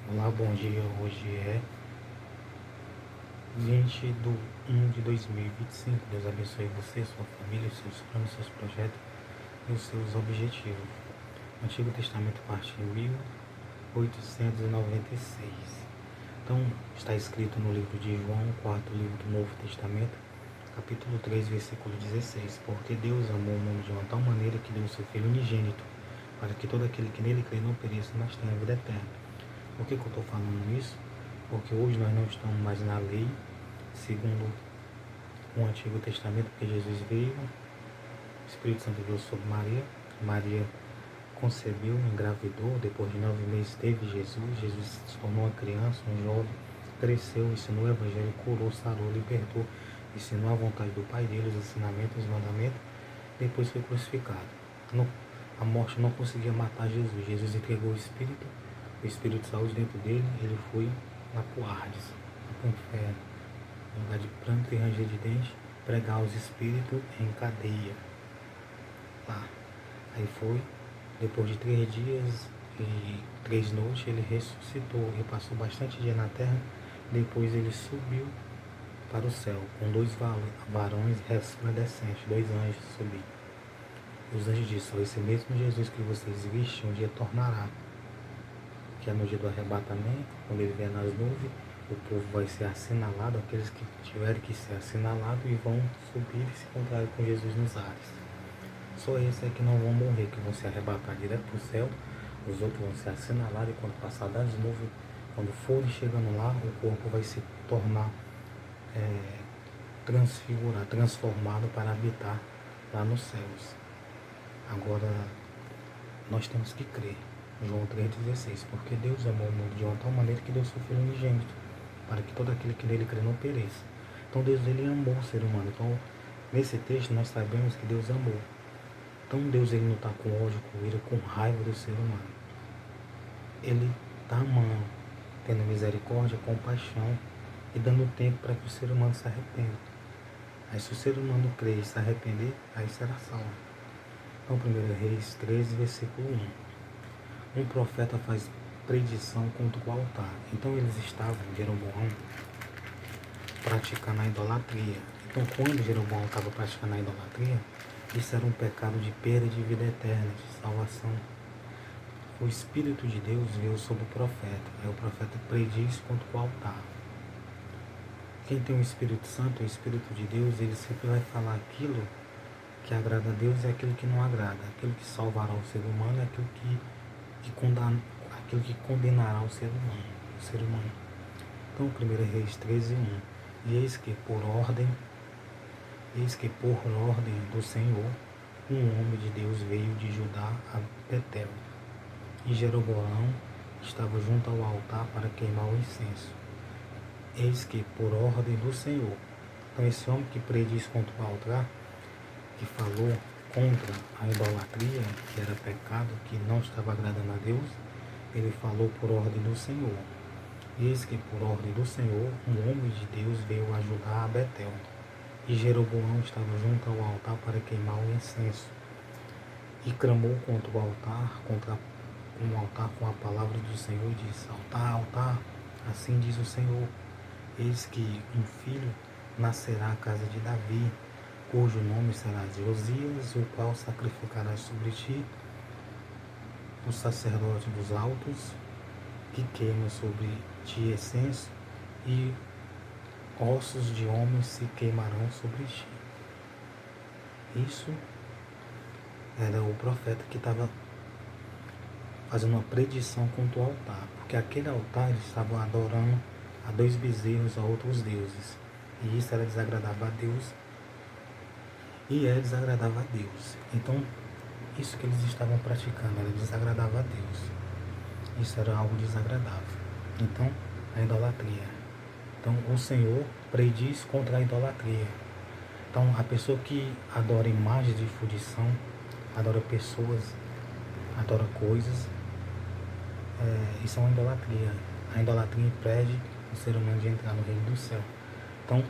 Olá, bom dia. Hoje é 20 de 1 de 2025. Deus abençoe você, sua família, seus planos, seus projetos e os seus objetivos. Antigo Testamento, parte 1896. Então, está escrito no livro de João, quarto livro do Novo Testamento, capítulo 3, versículo 16. Porque Deus amou o mundo de uma tal maneira que deu o seu Filho unigênito, para que todo aquele que nele crê não pereça, mas tenha vida eterna. Por que eu estou falando isso? Porque hoje nós não estamos mais na lei, segundo o Antigo Testamento, porque Jesus veio, o Espírito Santo veio sobre Maria, Maria concebeu, engravidou, depois de 9 meses teve Jesus se tornou uma criança, um jovem, cresceu, ensinou o Evangelho, curou, sarou, libertou, ensinou a vontade do Pai dele, os ensinamentos, os mandamentos, depois foi crucificado. A morte não conseguia matar Jesus. Jesus entregou o Espírito saiu de dentro dele, ele foi lá para o Hades, para o inferno, em lugar de pranto e ranger de dente, pregar os espíritos em cadeia. Lá. Aí foi, depois de 3 dias e 3 noites, ele ressuscitou e passou bastante dia na terra. Depois ele subiu para o céu, com 2 varões resplandecentes, 2 anjos subiram. Os anjos disseram: esse mesmo Jesus que vocês vistem, um dia tornará, que é no dia do arrebatamento, quando ele vier nas nuvens, o povo vai ser assinalado, aqueles que tiverem que ser assinalados, e vão subir e se encontrar com Jesus nos ares. Só esses é que não vão morrer, que vão se arrebatar direto para o céu. Os outros vão ser assinalados, e quando passar das nuvens, quando forem chegando lá, o corpo vai se tornar transformado para habitar lá nos céus. Agora, nós temos que crer. João 3,16. Porque Deus amou o mundo de uma tal maneira que deu seu Filho unigênito, para que todo aquele que nele crê não pereça. Então Deus, ele amou o ser humano. Então, nesse texto nós sabemos que Deus amou. Então Deus, ele não está com ódio, com ira, com raiva do ser humano. Ele está amando, tendo misericórdia, compaixão e dando tempo para que o ser humano se arrependa. Aí se o ser humano crer e se arrepender, aí será salvo. Então 1 Reis 13, versículo 1. Um profeta faz predição contra o altar. Então eles estavam, Jeroboão, praticando a idolatria. Então quando Jeroboão estava praticando a idolatria, isso era um pecado de perda de vida eterna, de salvação. O Espírito de Deus veio sobre o profeta. Aí o profeta prediz contra o altar. Quem tem o Espírito Santo, o Espírito de Deus, ele sempre vai falar aquilo que agrada a Deus e aquilo que não agrada. Aquilo que salvará o ser humano é aquilo que condenará o ser humano. Então 1 Reis 13, 1. E eis que por ordem do Senhor, um homem de Deus veio de Judá a Betel. E Jeroboão estava junto ao altar para queimar o incenso. Eis que por ordem do Senhor. Então esse homem que prediz contra o altar, que falou contra a idolatria, que era pecado, que não estava agradando a Deus, ele falou por ordem do Senhor. E eis que por ordem do Senhor, um homem de Deus veio ajudar a Betel. E Jeroboão estava junto ao altar para queimar o incenso. E clamou contra o altar, com a palavra do Senhor, e disse: altar, altar, assim diz o Senhor, eis que um filho nascerá à casa de Davi, cujo nome será Josias, o qual sacrificará sobre ti o sacerdote dos altos, que queima sobre ti incenso, e ossos de homens se queimarão sobre ti. Isso era o profeta que estava fazendo uma predição contra o altar, porque aquele altar eles estavam adorando a 2 bezerros, a outros deuses, e isso era desagradável a Deus, e é desagradável a Deus. Então isso que eles estavam praticando era desagradável a Deus, isso era algo desagradável. Então a idolatria. Então o Senhor prediz contra a idolatria. Então a pessoa que adora imagens de fundição, adora pessoas, adora coisas, isso é uma idolatria. A idolatria impede o ser humano de entrar no reino do céu. Então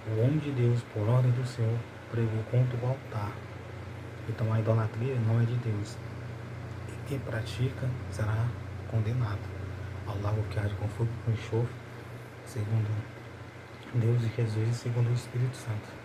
o homem de Deus, por ordem do Senhor, pregou contra o altar. Então a idolatria não é de Deus, e quem pratica será condenado. ao lago que arde com fogo e com enxofre, segundo Deus e Jesus e segundo o Espírito Santo.